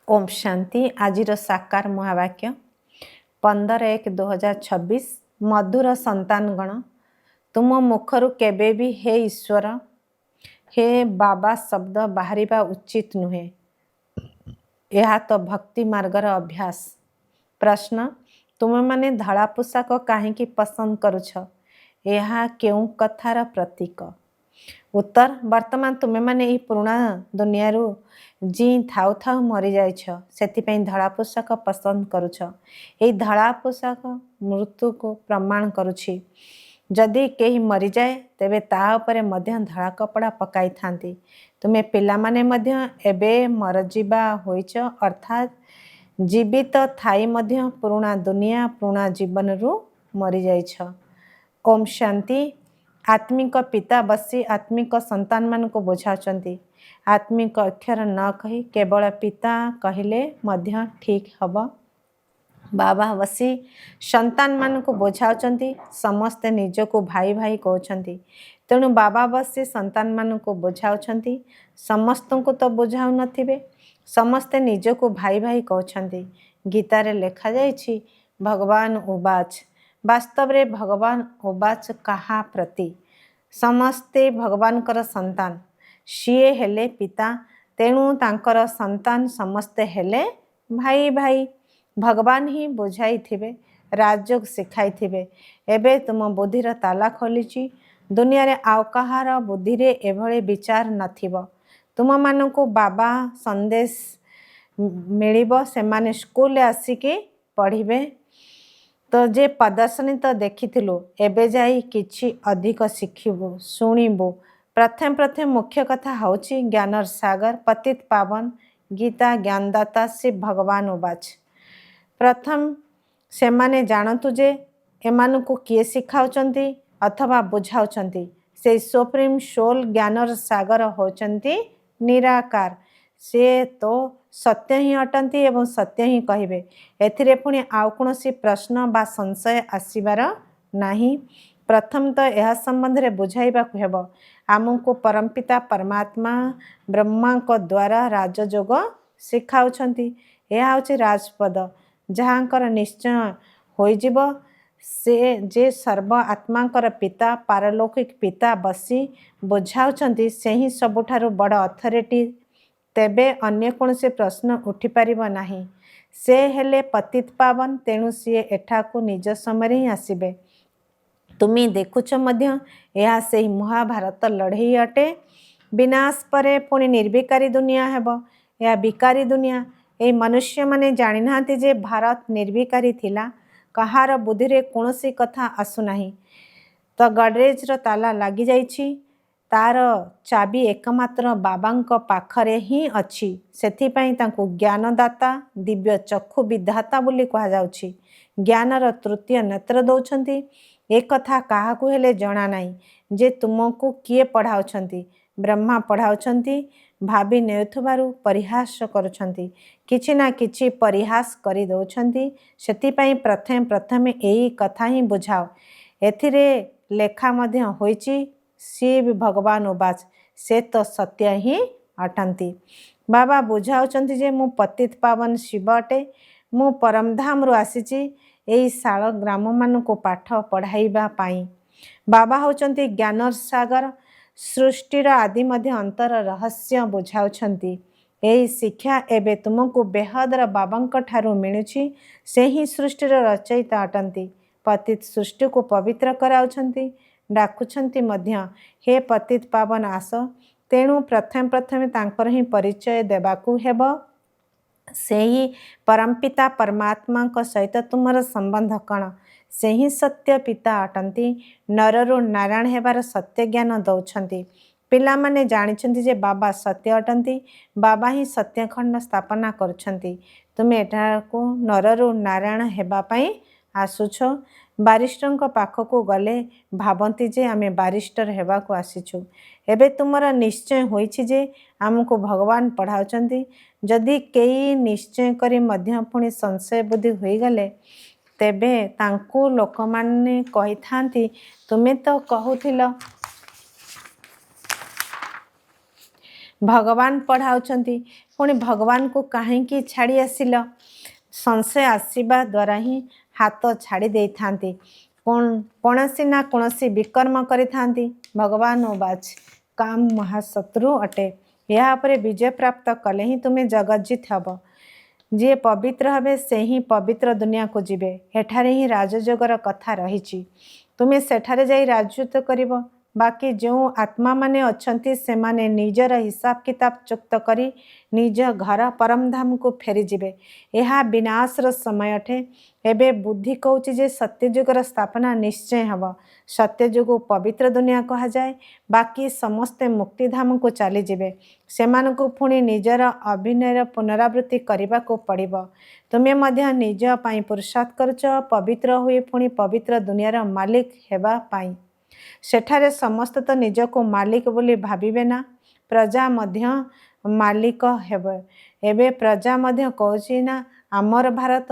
ओम शांति। आजिर साकार महावाक्य 15/1/2026। मधुर संतानगण, तुम मुखरु केबे भी हे ईश्वर, हे बाबा शब्द बाहरिबा उचित नुहे। यह तो भक्ति मार्गर अभ्यास। प्रश्न, तुम माने धड़ा पोशाक काहेकि पसंद करुछ? यह केउ कथार प्रतीक? उत्तर, वर्तमान तुमे माने ई पुराणा दुनियारू जी थाउ थाउ मरी जाइछ, सेतिपई धड़ा पोशाक पसंद करुछ। एई धड़ा पोशाक मृत्यु को प्रमाण करुछि। जदि केही मरी जाए तेबे ता उपरे मध्य धड़ा कपड़ा पकाई थांती। तुमे पिला माने मध्य एबे मरजिबा होइछ, अर्थात जीवित थाई मध्य पुराणा दुनिया पुराणा जीवन रू मरी जाइछ। ओम शांति। आत्मिक पिता बसी आत्मिक संतान मान को बुझाउछंती। आत्मिक अक्षर न कही केवल पिता कहिले मध्य ठीक हब। बाबा बसी संतान मान को बुझाउछंती। समस्ते निज को भाई भाई कहउछंती। तेणु बाबा बसी संतान मान को बुझाउछंती। समस्त को तो बुझाउ नथिबे, समस्ते निज को भाई भाई कहउछंती। गीता रे लेखा जाइछि, भगवान उवाच। वास्तव रे भगवान उवाच कहा प्रति? समस्ते भगवान कर संतान। सीए हेले पिता, तेणु तांकर संतान समस्ते हेले भाई भाई। भगवान ही बुझाई थिबे, राजयोग शिखाई थिबे। एबे तुम बुद्धिर ताला खोलिछि। दुनिया रे आउ कहार बुद्धि रे एभळे विचार नथिबो। तुम मानकु बाबा संदेश मिलिबो, सेमाने स्कूल आसिके पढ़िबे। तो जे प्रदर्शनी तो देखिथिलु, एबे जाई किछि अधिक शिखिबु शुणिबु। प्रथम प्रथम मुख्य कथा हौछि ज्ञानर सागर पतित पावन गीता ज्ञानदाता शिव भगवान उवाच। प्रथम सेमाने जानतु जे एमानकु किए शिखाउचंती अथवा बुझाउचंती। से सुप्रीम सोल ज्ञानर सागर होचंती निराकार। से तो सत्य ही अटंती एवं सत्य ही कहिबे। एथिरे पुणी आउ कोनोसी प्रश्न बा संशय आसीबार नाही। प्रथम तो यह संबंध रे बुझाइबाकु हेबो। आमको परमपिता परमात्मा ब्रह्मा को द्वारा राजयोग शिखाउछंती। यह होछि राजपद, जहाँकर निश्चय होइजिबो। से जे सर्व आत्मांकर पिता पारलौकिक पिता बसी बुझाउछंती, से ही सबुठारु बड़ अथॉरिटी। तेबे अन्य कोनोसी प्रश्न उठी पारिबो नाही। से हेले पतित पावन, तेणु सीए एठाकु निज समय ही आसिबे। तुमी देखुछ मध्य यह सेही महाभारत लड़ई अटे। विनाश परे पुणी निर्विकारी दुनिया हेबो। यह विकारी दुनिया। ए मनुष्य माने जानि नाहांती जे भारत निर्विकारी थिला। कहार बुद्धि रे कोनोसी कथा आसु नाही। तो गडरेज रो ताला लागि जाइछि, तार चाबी एकमात्र बाबांक पाखरे ही अछि। सेथिपई तांकु ज्ञानदाता दिव्य चक्षु विधाता बोली कहा जाउछि। ज्ञानर तृतीय नेत्र दौछंती। ए कथा काहाकु हेले जणा नाही जे तुमको किए पढ़ाउछंती। ब्रह्मा पढ़ाउछंती। भाबी नेउथबारु परिहास करुछंती। किछि ना किछि परिहास करि दौछंती। सेथिपई प्रथम प्रथमे एई कथा ही बुझाओ। एथिरे लेखा मध्य होइछि शिव भगवान उवाच। से तो सत्य ही अटंती। बाबा बुझाउछंती जे मु पतित पावन शिव अटे। मु परमधाम रु आसिछि एई शाल ग्राम मान को पाठ पढ़ाइबा पाई। बाबा होचंती ज्ञानर सागर। सृष्टिर आदि मध्य अंतर रहस्य बुझाउछंती। एई शिक्षा एबे तुमको बेहदर बाबांक ठारू मिलुछि। से ही सृष्टिर रचयिता अटंती। पतित सृष्टि को पवित्र कराउछंती। डाकुछंती मध्य, हे पतित पावन आस। तेणु प्रथम प्रथमे तांकर ही परिचय देबाकू हेबो। से ही परमपिता परमात्मा को सहित तुमर संबंध कण? से ही सत्य पिता अटंती। नररु नारायण हेबार सत्य ज्ञान दौछंती। पिला माने जानिछंती जे बाबा सत्य अटंती। बाबा ही सत्य खंड स्थापना करछंती। तुमे एठाको नररु नारायण हेबा पई आसुछ। बारिस्टर पाखक गले भावंती जे आमे बारिस्टर हेबाकू आसीछु। एबे तुमर निश्चय होइछि जे आमको भगवान पढ़ाउछंती। जदि केई निश्चय करी मध्य पुणी संशय बुद्धि होई गले, तेबे तांकु लोकमाने कहिथांती, तुमे तो कहूथिल भगवान पढ़ाउछंती। पुणी भगवान को कहीं छाड़ी आसिल संशय आसवा द्वारा ही हाथ छाड़ी दे थांती कौनसी ना कौनसी विकर्म करि थांती भगवान उवाच काम महाशत्रु अटे या विजय प्राप्त कले ही तुम्हें जगज्जित हब जी पवित्र हबे से ही पवित्र दुनिया को जीवे एठारे ही राजयोगर कथा रही तुम्हें सेठारे जाई राजयुत करिब बाकी जो आत्मा माने अच्छंती से माने निजर हिसाब किताब चुक्त करी निज घर परम धाम को फेरी जिबे यह विनाशर समय अटे एबे बुद्धि कहूची जे सत्ययुगर स्थापना निश्चय हब सत्ययुग पवित्र दुनिया कहा जाए बाकी समस्ते मुक्तिधाम को चली जिबे सेमानकु पुणी निजर अभिनयर पुनरावृत्ति करने को पड़िब तुम्हें मध्य निज पाई पुरुषार्थ करछ पवित्र हुए पुणी पवित्र दुनियार मालिक हेबा पाई सेठारे समस्त तो निज को मालिक बोली भाविबे ना प्रजा मध्य मालिक हेबे एबे प्रजा मध्य कहूची ना आमर भारत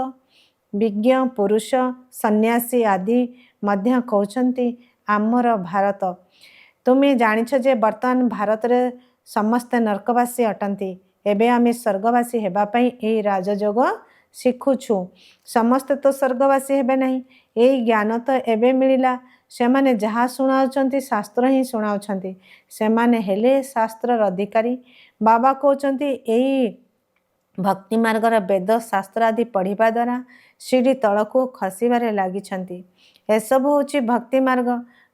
विज्ञ पुरुष सन्यासी आदि मध्य कहउछंती आमर भारत तुम्हें जानिछ जे वर्तमान भारत रे समस्त नरकवासी अटंती एबे आमे स्वर्गवासी हेबा पई एई राजयोग शिखुछु समस्त तो स्वर्गवासी हेबे नहीं एई ज्ञान तो एबे मिलिला सेमाने जहाँ शुणाउछंती शास्त्र ही शुणाउछंती सेमाने हेले शास्त्र अधिकारी बाबा कहउछंती एई भक्ति मार्गर वेद शास्त्र आदि पढ़िबा द्वारा सीढ़ी तलको खसिबारे लागिछंती एसबु होची भक्ति मार्ग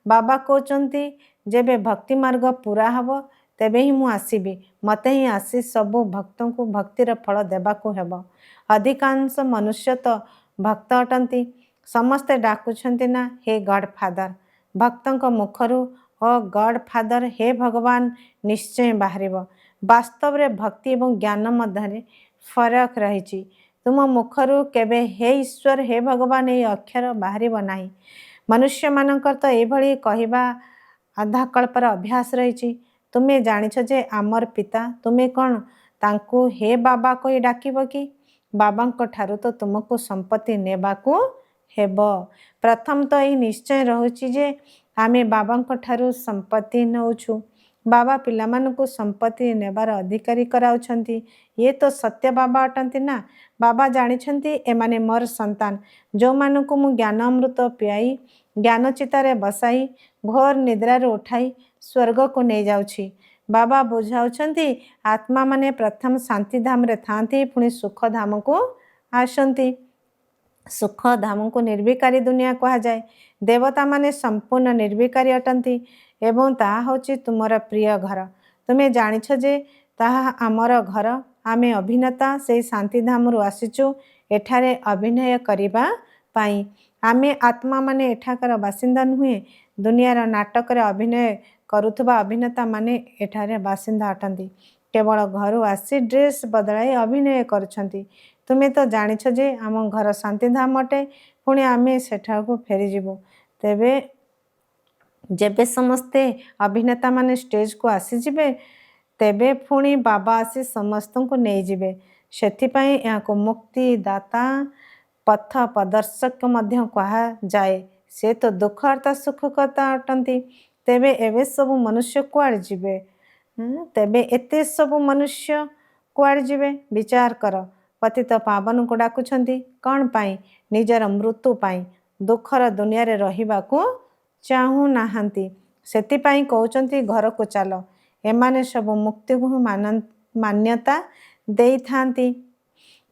बाबा कहउछंती जेबे भक्ति मार्ग पूरा हब तेबे ही मु आसीबी मते ही आसी सबु भक्तों को भक्तिर फल देबाको हेब अधिकांश मनुष्य तो भक्त अटंती समस्ते डाकुछंती ना हे गॉड फादर भक्तों मुखरु ओ गॉड फादर हे भगवान निश्चय बाहरिब वास्तव रे भक्ति एवं ज्ञान मध्य फरक रही तुम मुखरु केबे हे ईश्वर हे भगवान ये अक्षर बाहरिब नाही मनुष्य मानकर तो एभली कहवा आधा कल्पर अभ्यास रही तुम्हें जानिछ जे आमर पिता तुम्हें कौन तांकु हे बाबा कही डाकिब कि बाबा ठारू तो तुमको संपत्ति नेबाकू हेब प्रथम तो यही निश्चय रहुची जे आमे बाबा ठारू संपत्ति नौछु बाबा पिलामानकु संपत्ति नेबार अधिकारी कराउछंती ये तो सत्य बाबा अटंती ना बाबा जानिछंती एमाने मोर संतान जो मानकु मु ज्ञान अमृत पियाई ज्ञान चितारे बसाई घोर निद्रारे उठाई स्वर्ग को नहीं जाउछि बाबा बुझाउछंती आत्मा माने प्रथम शांति धाम रे थांती पुणी सुख धाम को आसंती सुख धाम को निर्विकारी दुनिया कहा जाए देवता माने संपूर्ण निर्विकारी अटंती एवं ताहा होची तुमर प्रिय घर तुम्हें जानिछ जे ताहा आमर घर आमे अभिनेता से शांति धाम रु आसीचु एठारे अभिनय करिबा पाई आमे आत्मा माने एठाकर बासिंदा नुहे दुनियार नाटक रे अभिनय करुथबा अभिनेता माने एठारे बासिंदा अटंती केवल घर आसी ड्रेस बदलाई अभिनय करछंती तुम्हें तो जानिछ जे आम घर शांति धाम अटे पुणी आमे सेठा को फेरी जीवु तेबे जेबे समस्ते अभिनेता माने स्टेज को आसी जिबे तेबे पुणी बाबा आसी समस्त को नहीं जिबे सेथिपाई याको मुक्ति दाता पथ प्रदर्शक मध्य कहा जाए से तो दुख अर्थात सुख करता अटंती तेबे एबे सब मनुष्य कुआड़ जिबे तेबे एते सब मनुष्य कुआड़ जिबे विचार कर पतित पावन को डाकुछंती कौन पाई निजर मृत्यु पाई दुखर दुनिया रे रहिबाकू चाहू नाहांती सेतिपाई कहउचंती घर को चल एमाने सब मुक्ति को मान्यता देई थांती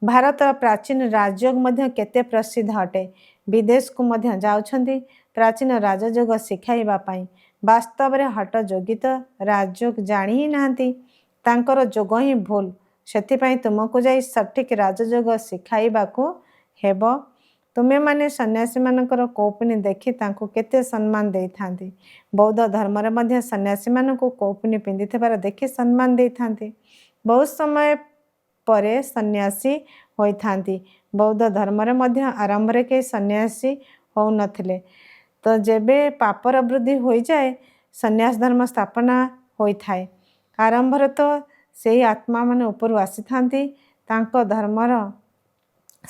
भारत प्राचीन राजयोग मध्य केते प्रसिद्ध अटे विदेश को मध्य जाउछंती प्राचीन राजयोग शिखाइबा पाई वास्तव रे हट जोगित राजयोग जानी ही नाहांती तांकर जोग ही भूल सेतिपाई तुमको जाई सठिक राजयोग शिखाइबाकू हेब तुमे माने सन्यासी मानकर कौपुनी देखि तांको केते सम्मान देई थांती बौद्ध धर्म रे मध्य सन्यासी मानको कौपुनी पिंदिथिबार देखि सम्मान देई थांती बहुत समय परे सन्यासी होई थांती बौद्ध धर्म रे मध्य आरंभ रे के सन्यासी हो नथिले तो जेबे पापर वृद्धि होई जाए सन्यास धर्म स्थापना होई थाए आरंभ रे तो सेही आत्मा माने ऊपर आसी थांती तांको धर्मर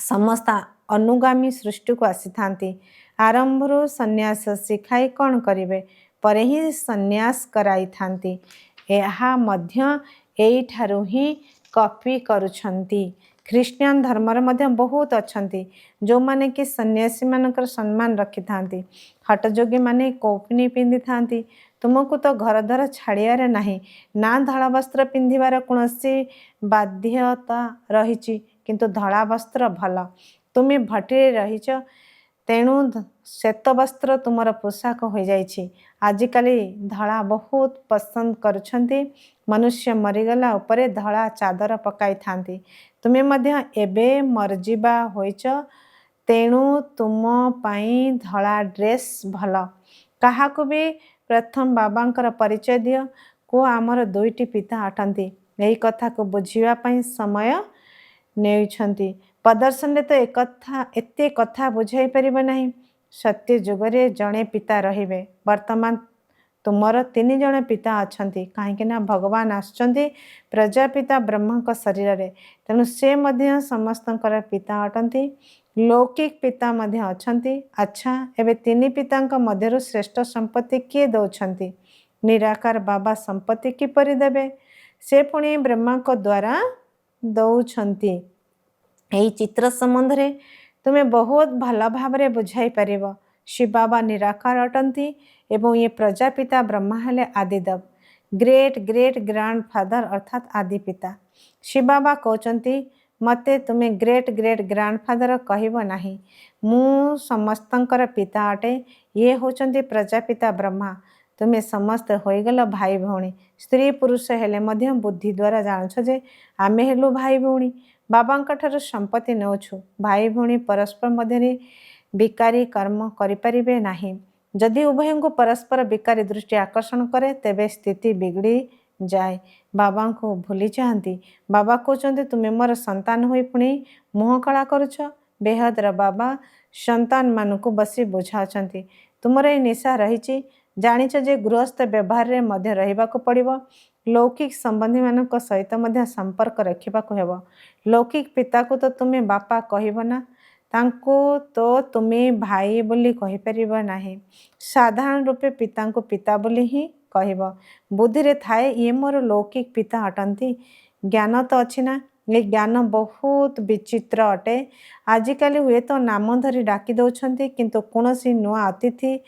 समस्त अनुगामी सृष्टि को आसी थांती आरंभरू सन्यास शिखाई कौन करिवे परे ही सन्यास कराई थांती एहा मध्य एई ठारू ही कॉपी करुछंती। ख्रीष्टियान धर्मर मध्य बहुत अछंती जो माने कि सन्यासी मानकर सम्मान रखी थांती। हटयोगी माने कौपनी पिंधि थांती। तुमको तो घर द्वार छाड़ियार नाही ना धड़ा वस्त्र पिंधिबार कौनसी बाध्यता रही किंतु धड़ा वस्त्र भल। तुमे भट्टी रहीच तेणु श्वेत वस्त्र तुमर पोशाक हो जाइछि। आजिकाली धड़ा बहुत पसंद करुछंती। मनुष्य मरीगला उपरे धड़ा चादर पकाई थांती। तुमे मध्य एबे मरजिबा होइच तेणु तुम पाई धड़ा ड्रेस भल। काहाकु भी प्रथम बाबांकर परिचय दियो को आमर दुईटी पिता अटंती। यही कथा को बुझिबा पाई समय नेउछंती। प्रदर्शन रे तो एते कथा बुझाई परिबो नाही। सत्य जुगरे जणे पिता रहिबे। वर्तमान तुमर 3 जण पिता अछंती काहेकि ना भगवान आछंती प्रजापिता ब्रह्मक शरीर रे तेणु से मध्य समस्तंकर पिता अटंती। लौकिक पिता मध्य अछंती। अच्छा एबे 3 पितांक मध्यरु श्रेष्ठ संपत्ति किए दउछंती? निराकार बाबा संपत्ति किपरि देबे? से पुणी ब्रह्मा को द्वारा दउछंती। यही चित्र संबंध रे तुम्हें बहुत भल भाव बुझाई पारिब। शिव बाबा निराकार अटंती एवं ये प्रजापिता ब्रह्मा हेले आदिदेव ग्रेट ग्रेट ग्रांड फादर अर्थात आदि पिता। शिव बाबा कहते मते तुम्हें ग्रेट ग्रेट ग्रांड फादर कहब नाही। मु समस्तंकर पिता अटे। ये होचंती प्रजापिता ब्रह्मा। तुम्हें समस्त होइगल भाई भौणी। स्त्री पुरुष हेले मध्य बुद्धि द्वारा जानुछ जे आमे हेलु भाई भौणी। बाबांक ठारु संपत्ति नौछु। भाई भौणी परस्पर मध्य विकारी कर्म करिपारिबे नाही। जदि उभय को परस्पर विकारी दृष्टि आकर्षण करे तेबे स्थिति बिगड़ी जाए। बाबा को भूली चाहती। बाबा कहते तुम्हें मोर संतान होई पुणी मुह कला करुछ। बेहदर बाबा संतान मानू बसी बुझाउछंती तुमर ए निशा रही जानिछ जे गृहस्थ व्यवहार रे मध्य रहिबाको पड़िबो। लौकिक संबंधी मानक सहित मध्य संपर्क रखिबाको हेबो। लौकिक पिता को तो तुम्हें बापा कहब ना तांको तो तुम्हें भाई बोली कहि परिबो नाही। साधारण रूपे पिता को पिता बोली ही कहब। बुद्धि रे थाए ये मोर लौकिक पिता अटंती। ज्ञान तो अच्छी ना ये ज्ञान बहुत विचित्र अटे। आजिकाली हुए तो नाम धरी डाकी दउछंती किंतु कौनसी नुआ अतिथि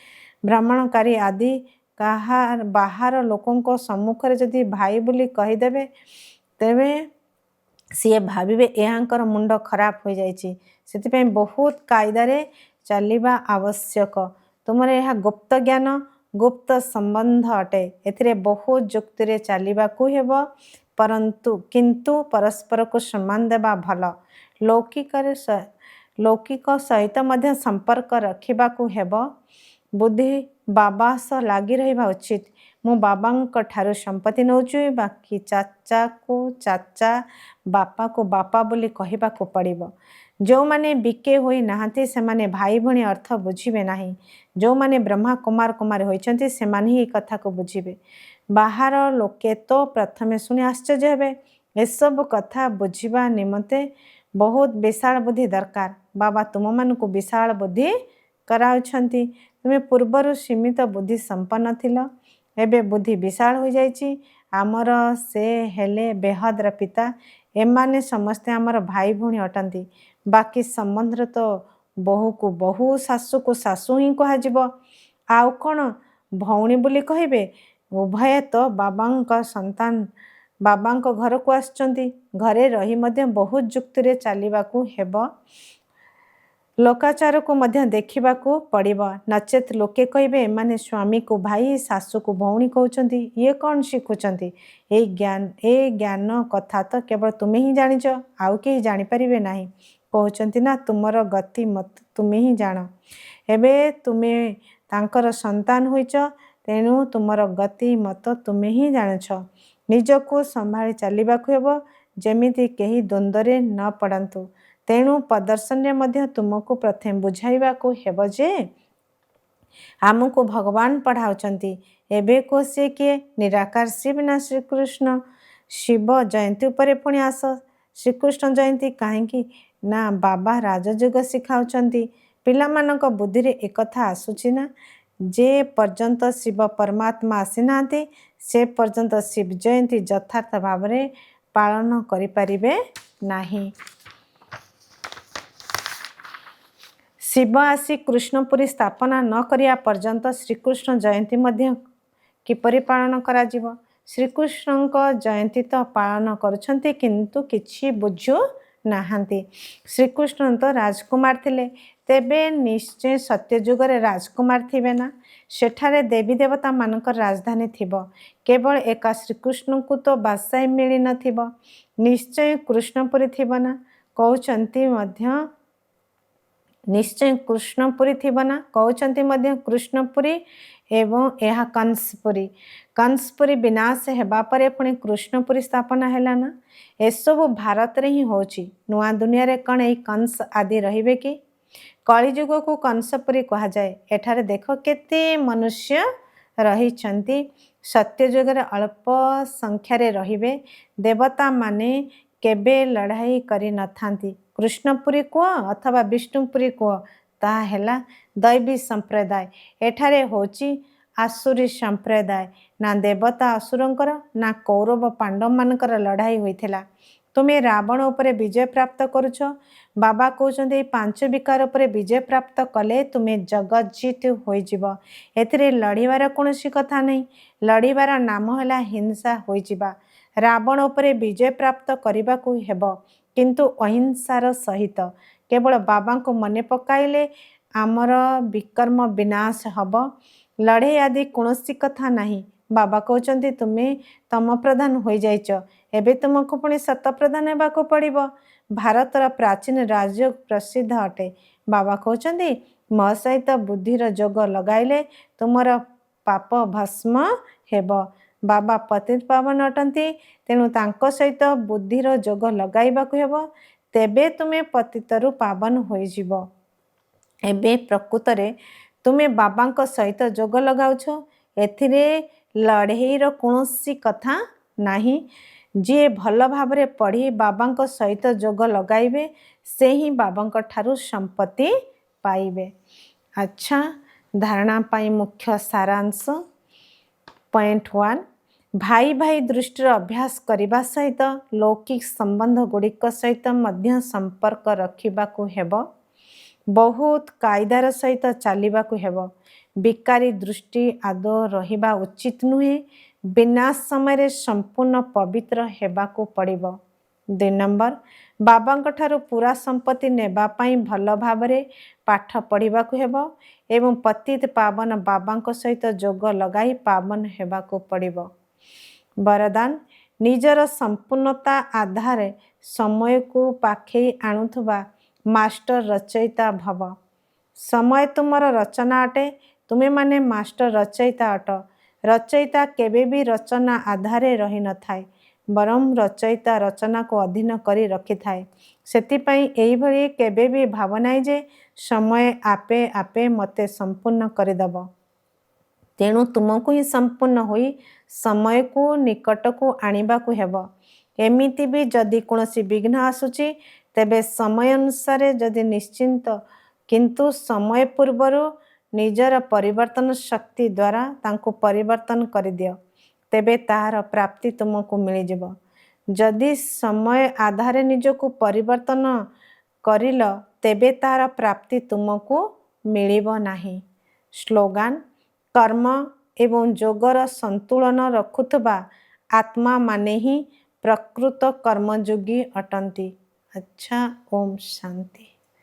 भ्रमणकारी आदि बाहर लोकों सम्मुख रे जदि भाई बोली कहीदेवे तेबे सी भाविबे एहांकर मुंड खराब हो जाइछि। सेतिपय बहुत कायदारे चलिबा आवश्यक। तुमर यह गुप्त ज्ञान गुप्त संबंध अटे। एथिरे बहुत जुक्ति रे चलिबाकु हेबो परंतु किंतु परस्पर को सम्मान देबा भल। लौकिक सहित मध्य संपर्क रखिबाकु हेबो। बुद्धि बाबा सह लागी रहिबा उचित। मु बाबांक ठारु संपत्ति नौछु बाकी चाचा को चाचा बापा को बापा बोली कहिबाकु पड़िबो। जो माने बिके होई नाहंती से माने भाई भणी अर्थ बुझिबे नाही। जो माने ब्रह्मा कुमार कुमारी होइछंती से माने ही कथा को बुझिबे। बाहर लोके तो प्रथमे सुनी आश्चर्य हेबे। ए सब कथा बुझिबा निमते बहुत विशाल बुद्धि दरकार। बाबा तुम मानकु विशाल बुद्धि कराउछंती। तुमे पूर्वरु सीमित बुद्धि संपन्न थिल एबे बुद्धि विशाल हो जाइछि। आमर से हेले बेहदर पिता। एमाने समस्ते आमर भाई भौणी अटंती। बाकी संबंध तो बहु को बहु सासु को सासु ही कहाजिबो। आउ कौन भौणी बोली कहिबे। उभय तो बाबांक संतान बाबांक घर को आछंती। घरे रही मध्य बहुत जुक्ति रे चलिबाकु हेबो। लोकाचार को मध्य देखिबाकु पड़िबो नचेत लोके कहिबे एमाने स्वामी को भाई सासु को भौणी कहउछंती। ये कौन शिखुछंती। ए ज्ञान कथा तो केवल तुमे ही जानिछ आउ केही जानि परिबे नाही। कहउछंती ना तुमर गति मत तुमे ही जान। एबे तुमे तांकर संतान होइछ तेणु तुमर गति मत तुमे ही जानिछ। निजको संभाଳି चलिबाकु हेबो जेमिति केही द्वंद्वरे न पड़ंतु। तेणु प्रदर्शन रे मध्य तुमको प्रथम बुझाइबाकु हेबो जे आमको भगवान पढ़ाउछंती। एबे को से किए निराकार शिव ना श्रीकृष्ण। शिव जयंती उपरे पुणी आस। श्रीकृष्ण जयंती काहेकि ना बाबा राजयोग शिखाउछंती। पिलामानक बुद्धि रे एकथा आसुछि ना जे पर्यंत शिव परमात्मा आसी नांती से पर्यंत शिव जयंती यथार्थ भाव रे ପାଳନ କରିପାରିବେ ନାହିଁ। ଶିବ ଆସି କୃଷ୍ଣପୁରୀ ସ୍ଥାପନା ନ କରିବା ପର୍ଯ୍ୟନ୍ତ ଶ୍ରୀକୃଷ୍ଣ ଜୟନ୍ତୀ ମଧ୍ୟ କିପରି ପାଳନ କରାଯିବ? ଶ୍ରୀକୃଷ୍ଣଙ୍କ ଜୟନ୍ତୀ ତ ପାଳନ କରୁଛନ୍ତି କିନ୍ତୁ କିଛି ବୁଝୁ ନାହାନ୍ତି। ଶ୍ରୀକୃଷ୍ଣ ତ ରାଜକୁମାର ଥିଲେ, ତେବେ ନିଶ୍ଚୟ ସତ୍ୟଯୁଗରେ ରାଜକୁମାର ଥିବେ ନା? ସେଠାରେ ଦେବୀ ଦେବତା ମାନଙ୍କର ରାଜଧାନୀ ଥିବ। କେବଳ ଏକା ଶ୍ରୀକୃଷ୍ଣଙ୍କୁ ତ ବାସାଇ ମିଳିନଥିବ, ନିଶ୍ଚୟ କୃଷ୍ଣପୁରୀ ଥିବ ନା? କହୁଛନ୍ତି ମଧ୍ୟ ନିଶ୍ଚୟ କୃଷ୍ଣପୁରୀ ଥିବ ନା? କହୁଛନ୍ତି ମଧ୍ୟ କୃଷ୍ଣପୁରୀ ଏବଂ ଏହା କଂସପୁରୀ। କଂସପୁରୀ ବିନାଶ ହେବା ପରେ ପୁଣି କୃଷ୍ଣପୁରୀ ସ୍ଥାପନା ହେଲା ନା? ଏସବୁ ଭାରତରେ ହିଁ ହେଉଛି। ନୂଆ ଦୁନିଆରେ କ'ଣ ଏଇ କଂସ ଆଦି ରହିବେ କି? କଳିଯୁଗକୁ କଂସପୁରୀ କୁହାଯାଏ। ଏଠାରେ ଦେଖ କେତେ ମନୁଷ୍ୟ ରହିଛନ୍ତି। ସତ୍ୟଯୁଗରେ ଅଳ୍ପ ସଂଖ୍ୟାରେ ରହିବେ। ଦେବତାମାନେ କେବେ ଲଢ଼ାଇ କରିନଥାନ୍ତି। କୃଷ୍ଣପୁରୀ କୁହ ଅଥବା ବିଷ୍ଣୁପୁରୀ କୁହ, ତାହା ହେଲା ଦୈବୀ ସମ୍ପ୍ରଦାୟ। ଏଠାରେ ହେଉଛି ଆସୁରୀ ସମ୍ପ୍ରଦାୟ। ନା ଦେବତା ଅସୁରଙ୍କର ନା କୌରବ ପାଣ୍ଡବମାନଙ୍କର ଲଢ଼ାଇ ହୋଇଥିଲା। ତୁମେ ରାବଣ ଉପରେ ବିଜୟ ପ୍ରାପ୍ତ କରୁଛ। ବାବା କହୁଛନ୍ତି ଏଇ 5 ବିକାର ଉପରେ ବିଜୟ ପ୍ରାପ୍ତ କଲେ ତୁମେ ଜଗଜ୍ଜିତ ହୋଇଯିବ। ଏଥିରେ ଲଢ଼ିବାର କୌଣସି କଥା ନାହିଁ। ଲଢ଼ିବାର ନାମ ହେଲା ହିଂସା ହୋଇଯିବା। ରାବଣ ଉପରେ ବିଜୟ ପ୍ରାପ୍ତ କରିବାକୁ ହେବ, କିନ୍ତୁ ଅହିଂସାର ସହିତ। କେବଳ ବାବାଙ୍କୁ ମନେ ପକାଇଲେ ଆମର ବିକର୍ମ ବିନାଶ ହେବ। ଲଢ଼େଇ ଆଦି କୌଣସି କଥା ନାହିଁ। ବାବା କହୁଛନ୍ତି ତୁମେ ତମ ପ୍ରଧାନ ହୋଇଯାଇଛ, ଏବେ ତୁମକୁ ପୁଣି ସତ ପ୍ରଧାନ ହେବାକୁ ପଡ଼ିବ। ଭାରତର ପ୍ରାଚୀନ ରାଜ୍ୟ ପ୍ରସିଦ୍ଧ ଅଟେ। ବାବା କହୁଛନ୍ତି ମୋ ସହିତ ବୁଦ୍ଧିର ଯୋଗ ଲଗାଇଲେ ତୁମର ପାପ ଭସ୍ମ ହେବ। ବାବା ପତିତ ପାବନ ଅଟନ୍ତି, ତେଣୁ ତାଙ୍କ ସହିତ ବୁଦ୍ଧିର ଯୋଗ ଲଗାଇବାକୁ ହେବ, ତେବେ ତୁମେ ପତିତରୁ ପାବନ ହୋଇଯିବ। ଏବେ ପ୍ରକୃତରେ ତୁମେ ବାବାଙ୍କ ସହିତ ଯୋଗ ଲଗାଉଛ। ଏଥିରେ ଲଢ଼େଇର କୌଣସି କଥା ନାହିଁ। ଯିଏ ଭଲ ଭାବରେ ପଢ଼ି ବାବାଙ୍କ ସହିତ ଯୋଗ ଲଗାଇବେ, ସେ ହିଁ ବାବାଙ୍କ ଠାରୁ ସମ୍ପତ୍ତି ପାଇବେ। ଆଚ୍ଛା, ଧାରଣା ପାଇଁ ମୁଖ୍ୟ ସାରାଂଶ। ପଏଣ୍ଟ 1, ଭାଇ ଭାଇ ଦୃଷ୍ଟିର ଅଭ୍ୟାସ କରିବା ସହିତ ଲୌକିକ ସମ୍ବନ୍ଧ ଗୁଡ଼ିକ ସହିତ ମଧ୍ୟ ସମ୍ପର୍କ ରଖିବାକୁ ହେବ। ବହୁତ କାଇଦାର ସହିତ ଚାଲିବାକୁ ହେବ। ବିକାରୀ ଦୃଷ୍ଟି ଆଦୌ ରହିବା ଉଚିତ ନୁହେଁ। ବିନାଶ ସମୟରେ ସମ୍ପୂର୍ଣ୍ଣ ପବିତ୍ର ହେବାକୁ ପଡ଼ିବ। 2 ନମ୍ବର, ବାବାଙ୍କ ଠାରୁ ପୁରା ସମ୍ପତ୍ତି ନେବା ପାଇଁ ଭଲ ଭାବରେ ପାଠ ପଢ଼ିବାକୁ ହେବ ଏବଂ ପତିତ ପାବନ ବାବାଙ୍କ ସହିତ ଯୋଗ ଲଗାଇ ପାବନ ହେବାକୁ ପଡ଼ିବ। ବରଦାନ, ନିଜର ସମ୍ପୂର୍ଣ୍ଣତା ଆଧାରରେ ସମୟକୁ ପାଖେଇ ଆଣୁଥିବା ମାଷ୍ଟର ରଚୟିତା ଭବ। ସମୟ ତୁମର ରଚନା ଅଟେ, ତୁମେମାନେ ମାଷ୍ଟର ରଚୟିତା ଅଟ। ରଚୟିତା କେବେ ବି ରଚନା ଆଧାରରେ ରହିନଥାଏ, ବରଂ ରଚୟିତା ରଚନାକୁ ଅଧୀନ କରି ରଖିଥାଏ। ସେଥିପାଇଁ ଏଇଭଳି କେବେ ବି ଭାବ ନାହିଁ ଯେ ସମୟ ଆପେ ଆପେ ମୋତେ ସମ୍ପୂର୍ଣ୍ଣ କରିଦେବ। ତେଣୁ ତୁମକୁ ହିଁ ସମ୍ପୂର୍ଣ୍ଣ ହୋଇ ସମୟକୁ ନିକଟକୁ ଆଣିବାକୁ ହେବ। ଏମିତି ବି ଯଦି କୌଣସି ବିଘ୍ନ ଆସୁଛି, ତେବେ ସମୟ ଅନୁସାରେ ଯଦି ନିଶ୍ଚିନ୍ତ, କିନ୍ତୁ ସମୟ ପୂର୍ବରୁ ନିଜର ପରିବର୍ତ୍ତନ ଶକ୍ତି ଦ୍ୱାରା ତାଙ୍କୁ ପରିବର୍ତ୍ତନ କରିଦିଅ, ତେବେ ତାହାର ପ୍ରାପ୍ତି ତୁମକୁ ମିଳିଯିବ। ଯଦି ସମୟ ଆଧାରରେ ନିଜକୁ ପରିବର୍ତ୍ତନ କରିଲ, ତେବେ ତାହାର ପ୍ରାପ୍ତି ତୁମକୁ ମିଳିବ ନାହିଁ। ସ୍ଲୋଗାନ, କର୍ମ ଏବଂ ଯୋଗର ସନ୍ତୁଳନ ରଖୁଥିବା ଆତ୍ମାମାନେ ହିଁ ପ୍ରକୃତ କର୍ମଯୋଗୀ ଅଟନ୍ତି। ଆଚ୍ଛା, ଓମ୍ ଶାନ୍ତି।